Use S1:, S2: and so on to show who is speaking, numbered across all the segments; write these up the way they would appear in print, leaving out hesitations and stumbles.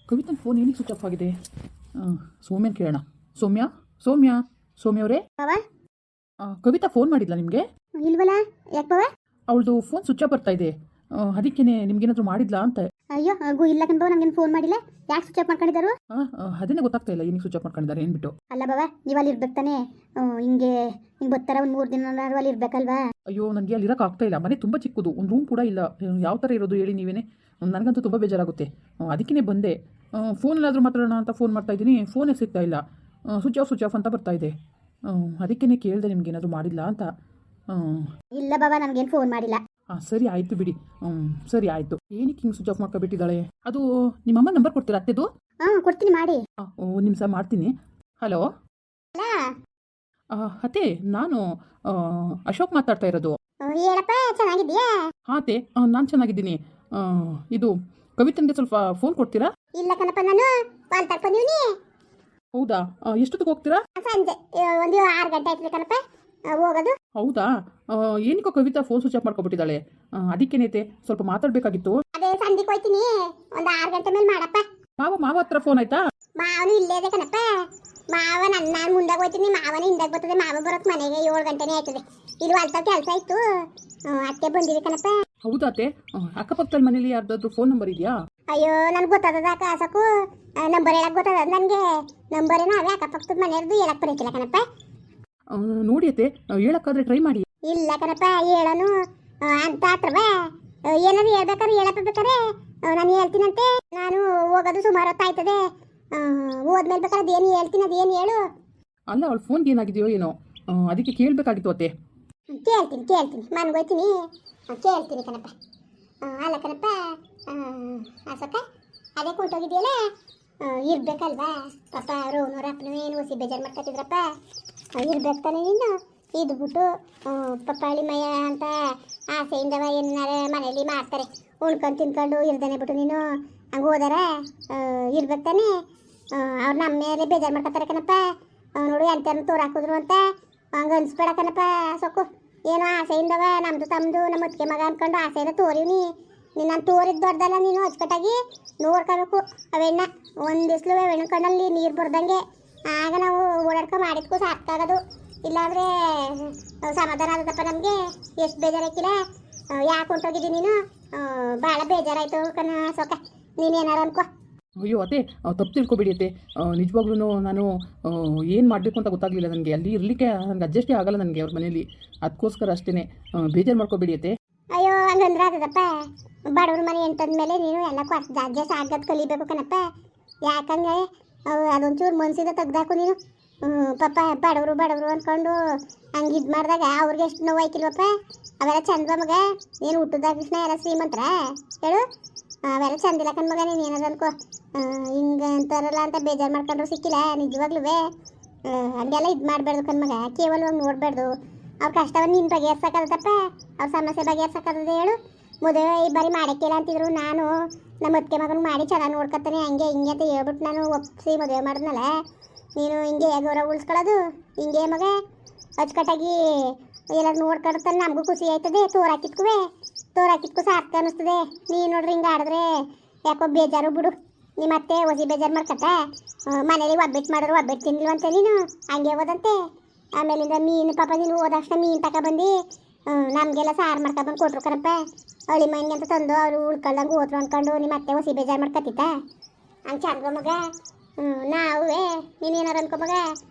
S1: ಕವಿತನ phone ಏನಕ್ಕೆ switch off ಆಗಿದೆ? ಸೌಮ್ಯನ ಕೇಳೋಣ. ಸೌಮ್ಯ ಸೌಮ್ಯ ಸೌಮ್ಯ ಅವರೇ,
S2: ಬಾವ
S1: ಕವಿತಾ ಫೋನ್ ಮಾಡಿದ್ಲಾ ನಿಮಗೆ?
S2: ಇಲ್ವಲ್ಲ, ಯಾಕೆ ಬಾವ?
S1: ಅವಳದು ಫೋನ್ ಸ್ವಿಚ್ ಆಫ್ ಬರ್ತಾ ಇದೆ. ಅದಕ್ಕೇನೆ ನಿಮ್ಗೇನಾದರೂ ಮಾಡಿದ್ಲಾ ಅಂತ.
S2: ಅಯ್ಯೋ ಆಗು ಇಲ್ಲ ಕಣ್ಬಾವ, ನಮ್ಗೇನು ಫೋನ್ ಮಾಡಿಲ್ಲ. ಯಾಕೆ ಸ್ವಿಚ್ ಆಫ್ ಮಾಡ್ಕೊಂಡಿದ್ದಾರು?
S1: ಅದನ್ನೇ ಗೊತ್ತಾಗ್ತಾ ಇಲ್ಲ, ಏನಕ್ಕೆ ಸ್ವಿಚ್ ಆಫ್ ಮಾಡ್ಕೊಂಡಿದ್ದಾರೆ ಏನ್ಬಿಟ್ಟು.
S2: ಅಲ್ಲ ಬಾವ, ನೀವು ಅಲ್ಲಿ ಇರ್ಬೇಕು ತಾನೆ. ಹಿಂಗೆ ಬರ್ತಾರ ಒಂದು 3 ದಿನ ಅಲ್ಲಿ ಇರ್ಬೇಕಲ್ವಾ?
S1: ಅಯ್ಯೋ, ನನಗೆ ಅಲ್ಲಿ ಇರೋಕೆ ಆಗ್ತಾ ಇಲ್ಲ. ಮನೆ ತುಂಬ ಚಿಕ್ಕದು, ಒಂದು ರೂಮ್ ಕೂಡ ಇಲ್ಲ. ಯಾವ ಥರ ಇರೋದು ಹೇಳಿ ನೀವೇನೆ. ನನಗಂತೂ ತುಂಬ ಬೇಜಾರಾಗುತ್ತೆ. ಅದಕ್ಕೇ ಬಂದೆ. ಫೋನಲ್ಲಾದರೂ ಮಾತಾಡೋಣ ಅಂತ ಫೋನ್ ಮಾಡ್ತಾ ಇದ್ದೀನಿ, ಫೋನೇ ಸಿಗ್ತಾ ಇಲ್ಲ. ಸ್ವಿಚ್ ಆಫ್ ಅಂತ ಬರ್ತಾ ಇದೆ. ಅದಕ್ಕೇ ಕೇಳಿದೆ ನಿಮ್ಗೇನಾದರೂ ಮಾಡಿಲ್ಲ ಅಂತ.
S2: ಇಲ್ಲ ಬಾವ, ನಮ್ಗೇನು ಫೋನ್ ಮಾಡಿಲ್ಲ.
S1: ಸರಿ ಆಯಿತು ಬಿಡಿ. ಸರಿ ಆಯಿತು. ಏನಕ್ಕೆ ಹಿಂಗೆ ಸ್ವಿಚ್ ಆಫ್ ಮಾಡ್ಕೊಬಿಟ್ಟಿದ್ದಾಳೆ? ಅದು ನಿಮ್ಮಮ್ಮ ನಂಬರ್ ಕೊಡ್ತೀರಾ ಅತ್ತೆದು?
S2: ಕೊಡ್ತೀನಿ ಮಾಡಿ.
S1: ಒಂದು ನಿಮಿಷ ಮಾಡ್ತೀನಿ. ಹಲೋ ಅತ್ತೆ, ನಾನು ಅಶೋಕ್ ಮಾತಾಡ್ತಾ ಇರೋದು.
S2: ಹೇಳಪ್ಪ, ಚೆನ್ನಾಗಿದ್ಯಾ?
S1: ಹಾಂ ಅತ್ತೆ, ನಾನು ಚೆನ್ನಾಗಿದ್ದೀನಿ. ಇದು ಕವಿತನಿಗೆ ಸ್ವಲ್ಪ ಫೋನ್ ಕೊಡ್ತೀರಾ?
S2: ಇಲ್ಲ ಕಣಪ್ಪ, ನಾನು ಕಾಲ್ ತಗೊಂಡಿವ್ನಿ.
S1: ಹೌದಾ? ಎಷ್ಟೊತ್ತಿಗೆ ಹೋಗ್ತೀರಾ?
S2: ಸಂಜೆ ಒಂದು 6 ಗಂಟೆ ಆಯ್ತದೆ ಕಣಪ್ಪ ಹೋಗೋದು.
S1: ಹೌದಾ? ಏನಕ್ಕೋ ಕವಿತಾ ಫೋನ್ ಸ್ವಿಚ್ ಆಫ್ ಮಾಡ್ಕೊಬಿಟ್ಟಿದ್ದಾಳೆ. ಅದಕ್ಕೇನೈತೆ, ಸ್ವಲ್ಪ ಮಾತಾಡಬೇಕಾಗಿತ್ತು.
S2: ಅದೇ ಸಂಜೆಗೆ ಹೋಯ್ತೀನಿ, ಒಂದು 6 ಗಂಟೆ ಮೇಲೆ ಮಾಡಪ್ಪ.
S1: ಮಾವ ಹತ್ರ ಫೋನ್ ಆಯ್ತಾ?
S2: ಮಾವನು ಇಲ್ಲೇ ಇದೆ ಕಣಪ್ಪ. ಮಾವ ನಾನು ಮುಂದಾಗ ಹೋಯ್ತೀನಿ, ಮಾವನ ಹಿಂದಾಗ ಬರ್ತದೆ. ಮಾವ ಬರೋಕ್ ಮನೆಗೆ 7 ಗಂಟೆನೇ ಆಯ್ತದೆ. ಇಲ್ಲಿ ಅಲ್ತ ಕೆಲಸ ಇತ್ತು, ಅತ್ತೆ ಬಂದಿದೆ ಕಣಪ್ಪ.
S1: ಹೌದಾ ಅತ್ತೆ? ಅಕ್ಕಪಕ್ಕದ ಮನೇಲಿ ಯಾರ್ದಾದ್ರು ಫೋನ್ ನಂಬರ್ ಇದೆಯಾ?
S2: ಅಯ್ಯೋ, ನನ್ಗೆ ಗೊತ್ತದ ಕಾಸಕು ನಂಬರ್ ಹೇಳಕ್ ಗೊತ್ತದ ನನಗೆ. ನಂಬರ್ ಏನೋ ಅವೇ ಅಕ್ಕಪಕ್ಕದ ಮನೆಯವ್ರದ್ದು ಹೇಳಕ್ ಬರಕಿಲ್ಲ ಕಣಪ್ಪ.
S1: ನೋಡಿ ಅತ್ತೆ, ಹೇಳಕ್ಕಾದ್ರೆ ಟ್ರೈ ಮಾಡಿ.
S2: ಇಲ್ಲ ಕಣಪ್ಪ, ಹೇಳೋನು ಅಂತ ಹತ್ರವ ಏನಾದ್ರು ಹೇಳ್ಬೇಕಾದ್ರೆ ಹೇಳಪ್ಪ. ಬೇಕಾರೆ ನಾನು ಹೇಳ್ತೀನಂತೆ. ನಾನು ಹೋಗೋದು ಸುಮಾರು ಹೊತ್ತಾಯ್ತದೆ. ಹೋದ್ಮೇಲೆ ಬೇಕಾದ್ರೆ ಅದೇನು ಹೇಳ್ತೀನಿ, ಅದೇನು ಹೇಳು.
S1: ಅಲ್ಲ, ಅವಳ ಫೋನ್ಗೆ ಏನಾಗಿದೆಯೋ ಏನೋ, ಅದಕ್ಕೆ ಕೇಳಬೇಕಾಗಿತ್ತು ಅತ್ತೆ.
S2: ಕೇಳ್ತೀನಿ ಮನ್ಗೋಯ್ತೀನಿ, ಕೇಳ್ತೀನಿ ಕಣಪ್ಪ. ಅಲ್ಲ ಕಣಪ್ಪ, ಅಸಕ ಅದೇ ಕೊಟ್ಟೋಗಿದೆಯಲ್ಲ, ಇರ್ಬೇಕಲ್ವಾ ಪಾಪ. ರೋನವ್ರ ಅಪ್ಪನೂ ಏನು ಹೊಸಿ ಬೇಜಾರು ಮಾಡ್ಕೊತಿದ್ರಪ್ಪ. ಇರ್ಬೇಕು ತಾನೆ ನೀನು. ಇದು ಬಿಟ್ಟು ಪಪ್ಪಾಳಿ ಮಯ ಅಂತ ಆಸೆಯಿಂದವ ಏನಾರ ಮನೇಲಿ ಮಾಡ್ತಾರೆ, ಉಣ್ಕೊಂಡು ತಿನ್ಕೊಂಡು ಇರ್ದೇನೆ ಬಿಟ್ಟು ನೀನು ಹಂಗೆ ಹೋದಾರ ಇರ್ಬೇಕು ತಾನೆ. ಅವ್ರು ನಮ್ಮ ಮೇಲೆ ಬೇಜಾರು ಮಾಡ್ಕೊತಾರೆ ಕಣಪ್ಪ. ನೋಡು ಎಂತರನ್ನು ತೋರು ಹಾಕಿದ್ರು ಅಂತ ಹಂಗೆ ಅನ್ಸ್ಬೇಡ ಕಣಪ್ಪ. ಸೊಕ್ಕು ಏನೋ ಆಸೆಯಿಂದವ ನಮ್ಮದು ತಮ್ಮದು ನಮ್ಮ ಅತ್ತಿಗೆ ಮಗ ಅಂದ್ಕೊಂಡು ಆಸೆಯಿಂದ ತೋರಿವ್ನಿ. ನಾನು ತೋರಿದ್ದು ದೊಡ್ಡದಲ್ಲ, ನೀನು ಅಚ್ಚುಕಟ್ಟಾಗಿ ನೋಡ್ಕೋಬೇಕು ಅವೆಣ್ಣ. ಒಂದು ದಿವ್ಸಲು ಹೆಣ್ಣು ಕಣ್ಣಲ್ಲಿ ನೀರು ಬರ್ದಂಗೆ, ಆಗ ನಾವು ಓಡಾಡ್ಕೊ ಮಾಡಿದ್ಕೂ ಸಾಕಾಗೋದು. ಇಲ್ಲಾಂದರೆ ಸಮಾಧಾನ ಆದದಪ್ಪ ನಮಗೆ. ಎಷ್ಟು ಬೇಜಾರಾಕಿಲ್ಲ. ಯಾಕೆ ಹೊಂಟೋಗಿದ್ದೀನಿ ನೀನು? ಭಾಳ ಬೇಜಾರಾಯಿತು ಕಣ ಸೊಕ್ಕ. ನೀನೇನಾರು ಅನ್ಕೋ.
S1: ಅಯ್ಯೋ ಅತ್ತೆ, ತಪ್ಪು ತಿಳ್ಕೊಬೇಡಿ ಅತ್ತೆ. ನಿಜವಾಗ್ಲೂ ನಾನು ಏನು ಮಾಡಬೇಕು ಅಂತ ಗೊತ್ತಾಗಲಿಲ್ಲ ನನಗೆ. ಅಲ್ಲಿ ಇರಲಿಕ್ಕೆ ನನಗೆ ಅಡ್ಜಸ್ಟೇ ಆಗಲ್ಲ ನನಗೆ ಅವ್ರ ಮನೇಲಿ. ಅದಕ್ಕೋಸ್ಕರ ಅಷ್ಟೇ, ಬೇಜಾರು ಮಾಡ್ಕೊಬೇಡಿ ಅತ್ತೆ.
S2: ಅಯ್ಯೋ, ಹಂಗಂದ್ರೆ ಆದದಪ್ಪ. ಬಡವ್ರ ಮನೆ ಎಂಟದ್ಮೇಲೆ ನೀನು ಎಲ್ಲ ಅಡ್ಜಸ್ಟ್ ಆಗೋದು ಕಲಿಬೇಕು ಕಣಪ್ಪ. ಯಾಕಂದ್ರೆ ಅದೊಂಚೂರು ಮನ್ಸಿಂದ ತೆಗ್ದಾಕು ನೀನು. ಪಾಪ ಬಡವರು ಅಂದ್ಕೊಂಡು ಹಂಗೆ ಇದು ಮಾಡಿದಾಗ ಅವ್ರಿಗೆ ಎಷ್ಟು ನೋವು ಆಯ್ಕಿಲ್ವಪ್ಪ. ಅವೆಲ್ಲ ಚಂದ ಮಗ. ನೀನು ಹುಟ್ಟಿದಾಗ ಕೃಷ್ಣ ಎಲ್ಲ ಶ್ರೀಮಂತರ ಹೇಳು. ಅವೆಲ್ಲ ಚಂದಿಲ್ಲ ಕಣ್ ಮಗ. ನೀನು ಏನಾದ್ರು ಅನ್ಕೋ, ಹಿಂಗೆ ಅಂತಾರಲ್ಲ ಅಂತ ಬೇಜಾರು ಮಾಡ್ಕೊಂಡ್ರು ಸಿಕ್ಕಿಲ್ಲ. ನಿಜವಾಗ್ಲೂ ಹಂಗೆಲ್ಲ ಇದು ಮಾಡಬಾರ್ದು ಕಣ್ ಮಗ. ಕೇವಲವಾಗಿ ನೋಡಬಾರ್ದು. ಅವ್ರ ಕಷ್ಟವನ್ನು ನೀನು ಬಗೆಹರ್ಸಕ್ಕದಪ್ಪ, ಅವ್ರ ಸಮಸ್ಯೆ ಬಗೆಹರ್ಸಕ್ಕದ ಹೇಳು. ಮದುವೆ ಈ ಬಾರಿ ಮಾಡೋಕ್ಕಿಲ್ಲ ಅಂತಿದ್ರು. ನಾನು ನಮ್ಮ ಅತ್ತಿಗೆ ಮಗನಿಗೆ ಮಾಡಿ ಚೆನ್ನಾಗಿ ನೋಡ್ಕೊತಾನೆ ಹಂಗೆ ಹಿಂಗೆ ಅಂತ ಹೇಳ್ಬಿಟ್ಟು ನಾನು ಒಪ್ಪಿಸಿ ಮದುವೆ ಮಾಡಿದ್ನಲ್ಲ. ನೀನು ಹಿಂಗೆ ಗೌರವ ಉಳಿಸ್ಕೊಳ್ಳೋದು ಹಿಂಗೆ ಮಗ. ಅಚ್ಚುಕಟ್ಟಾಗಿ ಎಲ್ಲರೂ ನೋಡ್ಕೊಡ್ತಾನೆ, ನಮಗೂ ಖುಷಿ ಆಯ್ತದೆ. ತೋರಾಕಿದ್ಕೂ ಸಾರ್ಥಕ ಅನ್ನಿಸ್ತದೆ. ನೀನು ನೋಡ್ರಿ ಹಿಂಗೆ ಆಡಿದ್ರೆ ಯಾಕೋ ಬೇಜಾರು ಬಿಡು. ನಿಮ್ಮ ಅತ್ತೆ ಹೊಸಿ ಬೇಜಾರು ಮಾಡ್ಕತ್ತ. ಮನೇಲಿ ಒಬ್ಬಟ್ಟು ಮಾಡೋರು ಒಬ್ಬಟ್ಟು ತಿನ್ನಿಲ್ವಂತೆ ನೀನು, ಹಂಗೆ ಹೋದಂತೆ. ಆಮೇಲಿಂದ ಮೀನು ಪಾಪ ನೀನು ಹೋದಕ್ಷಣ ಮೀನು ತಗೊಬಂದು ನಮಗೆಲ್ಲ ಸಾರು ಮಾಡ್ಕೊಬಂದು ಕೊಟ್ರು ಕಣಪ್ಪ. ಹಳ್ಳಿ ಮೈನ್ಗೆ ಅಂತ ತಂದು ಅವರು ಉಳ್ಕೊಳ್ದಂಗೆ ಹೋದ್ರು ಅಂದ್ಕೊಂಡು ನಿಮ್ಮ ಅತ್ತೆ ಹೊಸಿ ಬೇಜಾರು ಮಾಡ್ಕೊತಿತ್ತ. ಹಂಗೆ ಚಂದ ಮಗ. ನಾವೇ ನೀನೇನಾರು ಅನ್ಕೊ ಮಗ.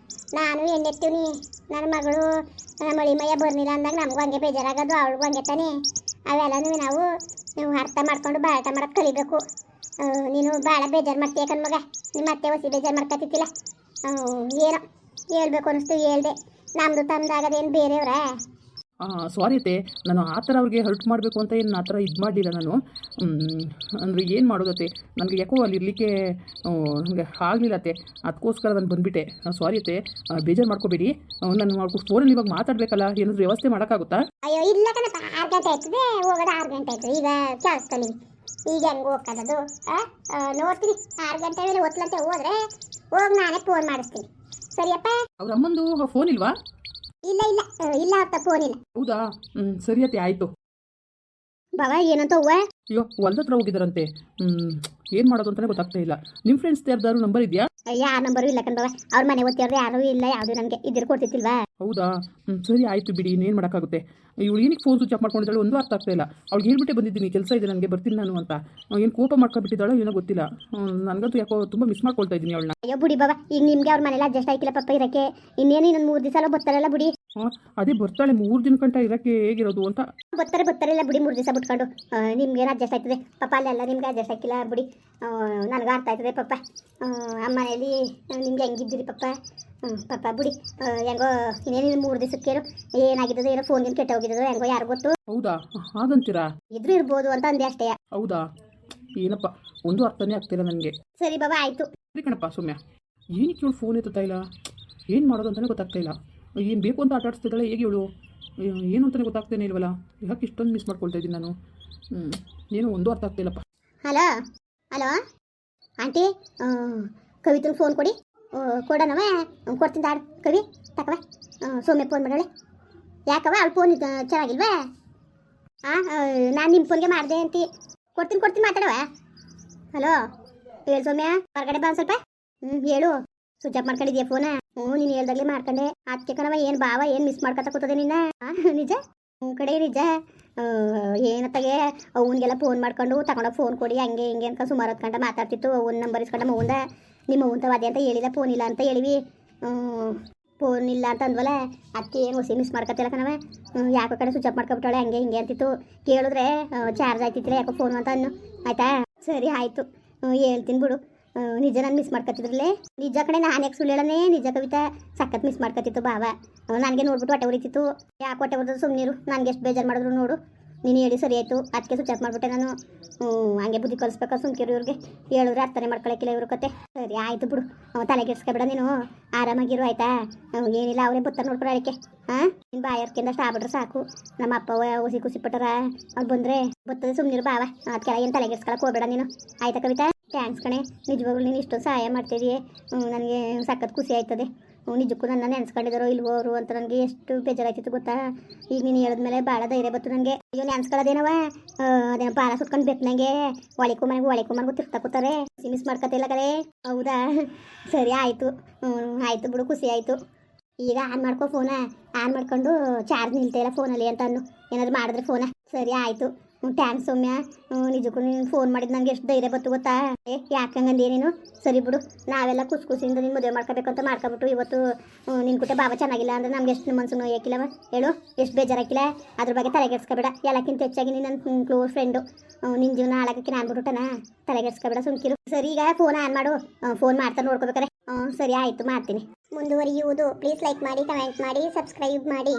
S2: ನಾನು ಎಣ್ಣೆತ್ತೀವಿ. ನನ್ನ ಮಗಳು ನಮ್ಮ ಹಳ್ಳಿ ಮಯ್ಯ ಬರ್ನಿಲ್ಲ ಅಂದಾಗ ನಮಗೂ ಹಂಗೆ ಬೇಜಾರಾಗೋದು, ಅವಳಿಗೂ ಹಂಗೆ ತಾನೆ. ಅವೆಲ್ಲನೂ ನಾವು ಅರ್ಥ ಮಾಡ್ಕೊಂಡು ಬಾಳಟ ಮಾಡೋದು ಕಲಿಬೇಕು. ನೀನು ಭಾಳ ಬೇಜಾರು ಮಾಡ್ತೀಯ ಕಣ್ಮಗ. ನಿಮ್ಮ ಅತ್ತೆ ಹೊಸಿ ಬೇಜಾರು ಮಾಡ್ಕೊತಿತ್ತಿಲ್ಲ. ಏನೋ ಹೇಳ್ಬೇಕು ಅನ್ನಿಸ್ತು, ಹೇಳ್ದೆ. ನಮ್ಮದು ತಮ್ಮದಾಗದೇನು ಬೇರೆಯವ್ರ?
S1: ಸಾರಿ ಅತ್ತೆ, ನಾನು ಆ ಥರ ಅವ್ರಿಗೆ ಹರ್ಟ್ ಮಾಡಬೇಕು ಅಂತ ಏನು ಆ ಥರ ಇದು ಮಾಡಲಿಲ್ಲ ನಾನು. ಅಂದರೆ ಏನು ಮಾಡೋದತ್ತೆ, ನನಗೆ ಯಾಕೋ ಅಲ್ಲಿ ಇರಲಿಕ್ಕೆ ನನಗೆ ಆಗಲಿಲ್ಲ ಅತ್ತೆ. ಅದಕ್ಕೋಸ್ಕರ ನಾನು ಬಂದುಬಿಟ್ಟೆ. ಸಾರಿ ಅತ್ತೆ, ಬೇಜಾರು ಮಾಡ್ಕೋಬೇಡಿ. ನಾನು ಫೋನಲ್ಲಿ ಇವಾಗ ಮಾತಾಡಬೇಕಲ್ಲ, ಏನಾದರೂ ವ್ಯವಸ್ಥೆ ಮಾಡೋಕ್ಕಾಗುತ್ತಾ?
S2: ಅಯ್ಯೋ ಇಲ್ಲ ಕಣಪ್ಪ, 6 ಗಂಟೆ ಆಯ್ತದೆ ಹೋಗೋದು. 6 ಗಂಟೆ ಆಯ್ತು ಈಗ ಕೇಳಿಸ್ಕೊಳ್ಳಿ. ಈಗ ಹೆಂಗೆ ಹೋಗೋದು ನೋಡ್ತೀನಿ. 6 ಗಂಟೆ ಮೇಲೆ ಹೊತ್ತಲಂತೆ ಹೋದ್ರೆ ಹೋಗಿ ನಾನೇ ಫೋನ್ ಮಾಡಿಸ್ತೀನಿ. ಸರಿಯಪ್ಪ?
S1: ಅವ್ರ ಅಮ್ಮಂದು ಫೋನ್ ಇಲ್ವಾ?
S2: ಇಲ್ಲ ಅವ್ರ ಫೋನ್ ಇಲ್ಲ.
S1: ಹೌದಾ? ಸರಿ ಅತ್ತೆ, ಆಯಿತು.
S2: ಬಾವ ಏನಂತ ಹೂವ
S1: ಅಯ್ಯೋ ಹೊಲ್ದ ಹತ್ರ ಹೋಗಿದ್ದಾರಂತೆ ಏನು ಮಾಡೋದು ಅಂತಲೇ ಗೊತ್ತಾಗ್ತಾ ಇಲ್ಲ. ನಿಮ್ಮ ಫ್ರೆಂಡ್ಸ್ ಯಾರ್ದಾರು ನಂಬರ್ ಇದೆಯಾ?
S2: ಯಾ ನಂಬರು ಇಲ್ಲ ಕಣ್ ಬಾವ. ಅವ್ರ ಮನೆ ಓದ್ತಿವ್ರೆ ಯಾರೂ ಇಲ್ಲ, ಯಾವುದು ನನಗೆ ಇದ್ರ ಕೊಡ್ತಿತ್ತಿಲ್ವಾ?
S1: ಹೌದಾ? ಸರಿ ಆಯಿತು ಬಿಡಿ, ಇನ್ನೇನು ಮಾಡೋಕ್ಕಾಗುತ್ತೆ. ಇವಳು ಏನಕ್ಕೆ ಫೋನ್ ಸ್ವಿಚ್ ಆಫ್ ಮಾಡ್ಕೊಂಡಿದ್ದಾಳೆ ಒಂದು ಅರ್ಥ ಆಗ್ತಾ ಇಲ್ಲ. ಅವ್ಳಿಗೆ ಹೇಳ್ಬಿಟ್ಟೆ ಬಂದಿದ್ದೀನಿ ಕೆಲಸ ಇದೆ ನನಗೆ, ಬರ್ತೀನಿ ನಾನು ಅಂತ. ಏನು ಕೋಪ ಮಾಡ್ಕೊಬಿಟ್ಟಿದ್ದಾಳೋ ಏನೋ ಗೊತ್ತಿಲ್ಲ. ನನಗಂತೂ ಯಾಕೋ ತುಂಬ ಮಿಸ್ ಮಾಡ್ಕೊಳ್ತಾ ಇದ್ದೀನಿ ಅವಳನ್ನ.
S2: ಅಯ್ಯೋ ಬುಡಿ ಬಾವ, ಈಗ ನಿಮ್ಗೆ ಅವ್ರ ಮನೇಲಿ ಅಡ್ಜಸ್ಟ್ ಆಯ್ತಿಲ್ಲ ಪಪ್ಪ ಇರಕ್ಕೆ. ಇನ್ನೇನು ಇನ್ನೊಂದು 3 ದಿವಸ ಬರ್ತಾರಲ್ಲ ಬುಡಿ.
S1: ಅದೇ ಬರ್ತಾಳೆ 3 ದಿನ ಗಂಟ ಇರೋಕ್ಕೆ ಹೇಗಿರೋದು ಅಂತ.
S2: ಬರ್ತಾರಿಲ್ಲ ಬುಡಿ 3 ದಿವಸ ಬಿಟ್ಕೊಂಡು. ನಿಮ್ಗೇನು ಅಡ್ಜಸ್ಟ್ ಆಯ್ತದೆ ಪಾಪ, ಅಲ್ಲೆಲ್ಲ ನಿಮ್ಗೆ ಅಡ್ಜಸ್ಟ್ ಆಗಿಲ್ಲ ಬುಡಿ. ನನಗೆ ಅರ್ಥ ಆಯ್ತದೆ ಪಪ್ಪ. ಅಮ್ಮ ಮನೇಲಿ ನಿಮ್ಗೆ ಹೆಂಗಿದ್ದೀರಿ ಪಪ್ಪ? ಪಪ್ಪ ಬುಡಿ ಹೆಂಗೋ ಇನ್ನೇನು 3 ದಿವಸಕ್ಕೇನು ಏನಾಗಿದ್ದೋ ಏನೋ ಫೋನ್ ಕೆಟ್ಟ ಹೋಗಿದ್ದೋ ಹೆಂಗೋ ಯಾರು ಗೊತ್ತು.
S1: ಹೌದಾ? ಹಾಗಂತೀರಾ?
S2: ಇದ್ರೂ ಇರ್ಬೋದು ಅಂತ ಅಂದೆ ಅಷ್ಟೇ.
S1: ಹೌದಾ? ಏನಪ್ಪ ಒಂದು ಅರ್ಥನೇ ಆಗ್ತಿಲ್ಲ ನನಗೆ.
S2: ಸರಿ ಬಾಬಾ ಆಯಿತು.
S1: ಸರಿ ಕಣಪ್ಪ ಸೌಮ್ಯ, ಏನಕ್ಕೆ ಇವಳು ಫೋನ್ ಎತ್ತುತ್ತಾ ಇಲ್ಲ? ಏನು ಮಾಡೋದು ಅಂತಲೇ ಗೊತ್ತಾಗ್ತಾ ಇಲ್ಲ. ಏನು ಬೇಕು ಅಂತ ಆಟ ಆಡಿಸ್ತಿದ್ದಾಳೆ ಹೇಗೆ ಇವಳು? ಏನು ಅಂತಲೇ ಗೊತ್ತಾಗ್ತೇನೆ ಇಲ್ವಲ್ಲ. ಯಾಕೆ ಇಷ್ಟೊಂದು ಮಿಸ್ ಮಾಡ್ಕೊಳ್ತಾ ಇದ್ದೀನಿ ನಾನು? ಏನು ಒಂದು ಅರ್ಥ ಆಗ್ತಿಲ್ಲಪ್ಪ.
S2: ಹಲೋ ಹಲೋ ಆಂಟಿ, ಕವಿತಂಗೆ ಫೋನ್ ಕೊಡಿ. ಕೊಡೋಣವ? ಕೊಡ್ತೀನಿ ತಾಡು ಕವಿ, ತಕವ. ಸೌಮ್ಯ ಫೋನ್ ಮಾಡೋಳೆ. ಯಾಕವ ಅವಳು ಫೋನ್ ಚೆನ್ನಾಗಿಲ್ವಾ? ನಾನು ನಿಮ್ಮ ಫೋನ್ಗೆ ಮಾಡಿದೆ ಅಂತಿ. ಕೊಡ್ತೀನಿ ಮಾತಾಡವ. ಹಲೋ ಹೇಳು ಸೌಮ್ಯ, ಹೊರಗಡೆ ಬಾ ಸ್ವಲ್ಪ. ಹೇಳು. ಸ್ವಿಚ್ ಆಫ್ ಮಾಡ್ಕೊಂಡಿದ್ಯಾ ಫೋನ? ನೀನು ಹೇಳ್ದಾಗಲೇ ಮಾಡ್ಕೊಂಡೆ. ಅದಕ್ಕೆ ಕಣವ, ಏನು ಬಾವ ಏನು ಮಿಸ್ ಮಾಡ್ಕೊತಾ ಕೂತದೆ ನಿನ್ನ? ನಿಜ ಕಡೆ ನಿಜ. ಏನತ್ತಾಗೆ ಅವನಿಗೆಲ್ಲ ಫೋನ್ ಮಾಡ್ಕೊಂಡು ತಗೊಂಡೋಗಿ ಫೋನ್ ಕೊಡಿ ಹಂಗೆ ಹಿಂಗೆ ಅಂತ ಸುಮಾರು ಹೊತ್ತು ಗಂಟೆ ಮಾತಾಡ್ತಿತ್ತು. ಅವ್ನ ನಂಬರ್ ಇಸ್ಕೊಂಡ ಮೌಂದ ನಿಮ್ಮ ಅವ್ನ ಅದೇ ಅಂತ ಹೇಳಿಲ್ಲ, ಫೋನ್ ಇಲ್ಲ ಅಂತ ಹೇಳಿವಿ. ಫೋನ್ ಇಲ್ಲ ಅಂತ ಅಂದ್ವಲ್ಲ, ಅದಕ್ಕೆ ಏನು ಹೊಸಿ ಮಿಸ್ ಮಾಡ್ಕೊತಿಲ್ಲ ಕಣವ. ಯಾಕೋ ಕಡೆ ಸ್ವಿಚ್ ಆಫ್ ಮಾಡ್ಕೊಬಿಟ್ಟಾಳೆ ಹಂಗೆ ಹಿಂಗೆ ಅಂತಿತ್ತು. ಕೇಳಿದ್ರೆ ಚಾರ್ಜ್ ಆಯ್ತಿತ್ತಿಲ್ಲ ಯಾಕೋ ಫೋನ್ ಅಂತ ಅನ್ನು. ಆಯ್ತಾ? ಸರಿ ಆಯಿತು, ಹೇಳ್ತೀನಿ ಬಿಡು. ನಿಜ ನಾನು ಮಿಸ್ ಮಾಡ್ಕೊತಿದ್ರಲ್ಲೇ. ನಿಜ ಕಡೆ ನಾನು ಯಾಕೆ ಸುಳ್ಳು ಹೇಳನೇ? ನಿಜ ಕವಿತಾ ಸಖತ್ ಮಿಸ್ ಮಾಡ್ಕೊತಿತ್ತು ಬಾವ. ನನಗೆ ನೋಡ್ಬಿಟ್ಟು ಹೊಟ್ಟೆ ಉರಿತಿತ್ತು. ಯಾಕೆ ಹೊಟ್ಟೆ ಉರಿದು ಸುಮ್ಮನಿರು, ನನಗೆ ಎಷ್ಟು ಬೇಜಾರು ಮಾಡಿದ್ರು ನೋಡು. ನೀನು ಹೇಳಿ ಸರಿ ಆಯಿತು, ಅದಕ್ಕೆ ಸ್ವಿಚ್ ಆಫ್ ಮಾಡಿಬಿಟ್ಟೆ ನಾನು. ಹಂಗೆ ಬುದ್ಧಿ ಕಲಿಸ್ಬೇಕು ಸುಮ್ಕಿರು ಇವ್ರಿಗೆ. ಹೇಳಿದ್ರೆ ಅರ್ಥನೇ ಮಾಡ್ಕೊಳಕ್ಕಿಲ್ಲ ಇವ್ರ ಕತೆ. ಸರಿ ಆಯಿತು ಬಿಡು, ತಲೆಗೆಡ್ಸ್ಕೊಬೇಡ ನೀನು. ಆರಾಮಾಗಿರು ಆಯಿತಾ? ಏನಿಲ್ಲ, ಅವರೇ ಬತ್ತಾರೆ ನೋಡ್ಕೊಳ ಅದಕ್ಕೆ. ನಿನ್ನ ಬಾಯರ್ಕೆಂದಷ್ಟು ಆಗ್ಬಿಟ್ರೆ ಸಾಕು. ನಮ್ಮ ಅಪ್ಪ ಹುಸಿ ಖುಷಿ ಪಟ್ಟರ ಅವ್ರು ಬಂದರೆ ಬರ್ತದೆ, ಸುಮ್ಮನಿರು ಬಾವ. ಅದಕ್ಕೆಲ್ಲ ಏನು ತಲೆಗೆಡ್ಸ್ಕೊಳಕ್ಕೆ ಹೋಗಬೇಡ ನೀನು. ಆಯ್ತಾ ಕವಿತಾ? ಥ್ಯಾಂಕ್ಸ್ ಕಣೆ, ನಿಜವಾಗ್ಲೂ ನೀನು ಇಷ್ಟೊಂದು ಸಹಾಯ ಮಾಡ್ತಿದ್ದೀಯ. ನನಗೆ ಸಖತ್ ಖುಷಿ ಆಯ್ತದೆ. ನಿಜಕ್ಕೂ ನನ್ನ ನೆನೆಸ್ಕೊಂಡಿದ್ದಾರೋ ಇಲ್ವೋ ಅವರು ಅಂತ ನನಗೆ ಎಷ್ಟು ಬೇಜಾರಾಯ್ತಿತ್ತು ಗೊತ್ತಾ. ಈಗ ನೀನು ಹೇಳಿದ್ಮೇಲೆ ಭಾಳ ಧೈರ್ಯ ಬತ್ತು ನನಗೆ. ಅಯ್ಯೋ ನೆನ್ಸ್ಕೊಳ್ಳೋದೇನವ, ಅದೇನೋ ಪಾಲ ಸುತ್ಕೊಂಡು ಬೇಕು ನನಗೆ. ಒಳಿಕು ಮನೆಗೂ ತಿರ್ತಾ ಕೂತಾರೆ. ಮಿಸ್ ಮಾಡ್ಕೊತಿಲ್ಲ ಕರೆ. ಹೌದಾ? ಸರಿ ಆಯಿತು. ಆಯಿತು ಬಿಡು, ಖುಷಿ ಆಯಿತು. ಈಗ ಆನ್ ಮಾಡ್ಕೊ ಫೋನ. ಆನ್ ಮಾಡ್ಕೊಂಡು ಚಾರ್ಜ್ ನಿಲ್ತಾ ಇಲ್ಲ ಫೋನಲ್ಲಿ ಅಂತ ಅನ್ನು. ಏನಾದ್ರು ಮಾಡಿದ್ರೆ ಫೋನ. ಸರಿ ಆಯಿತು. ಥ್ಯಾಂಕ್ಸ್ ಸೌಮ್ಯ. ನಿಜಕ್ಕೂ ನೀನು ಫೋನ್ ಮಾಡಿದ್ದು ನನಗೆ ಎಷ್ಟು ಧೈರ್ಯ ಬತ್ತು ಗೊತ್ತಾ. ಯಾಕಂಗಂದು ಏನೇನು ಸರಿ ಬಿಡು. ನಾವೆಲ್ಲ ಖುಷಿಯಿಂದ ನೀನು ಮದುವೆ ಮಾಡ್ಕೋಬೇಕಂತ ಮಾಡ್ಕೊಬಿಟ್ಟು ಇವತ್ತು ನಿನ್ನ ಕುಟೆ ಬಾಬಾ ಚೆನ್ನಾಗಿಲ್ಲ ಅಂದರೆ ನಮ್ಗೆ ಎಷ್ಟು ಮನಸ್ಸು ನೋಯಾಕಿಲ್ಲವ ಹೇಳು. ಎಷ್ಟು ಬೇಜಾರಾಕಿಲ್ಲ. ಅದ್ರ ಬಗ್ಗೆ ತಲೆಗೆಡ್ಸ್ಕೊಬೇಡ. ಎಲ್ಲಕ್ಕಿಂತ ಹೆಚ್ಚಾಗಿ ನೀನು ನನ್ನ ಕ್ಲೋಸ್ ಫ್ರೆಂಡು. ನಿನ್ನ ಜೀವನ ಹಾಳಾಗಕ್ಕೆ ನಾನು ಬಿಟ್ಬಿಟ್ಟನ. ತಲೆಗೆಡ್ಸ್ಕೊಬೇಡ, ಸುಮ್ಕಿರು. ಸರಿ ಈಗ ಫೋನ್ ಆನ್ ಮಾಡು. ಫೋನ್ ಮಾಡ್ತಾ ನೋಡ್ಕೋಬೇಕಾರೆ. ಸರಿ ಆಯಿತು, ಮಾಡ್ತೀನಿ. ಮುಂದುವರಿಯುವುದು. ಪ್ಲೀಸ್ ಲೈಕ್ ಮಾಡಿ, ಕಮೆಂಟ್ ಮಾಡಿ, ಸಬ್ಸ್ಕ್ರೈಬ್ ಮಾಡಿ.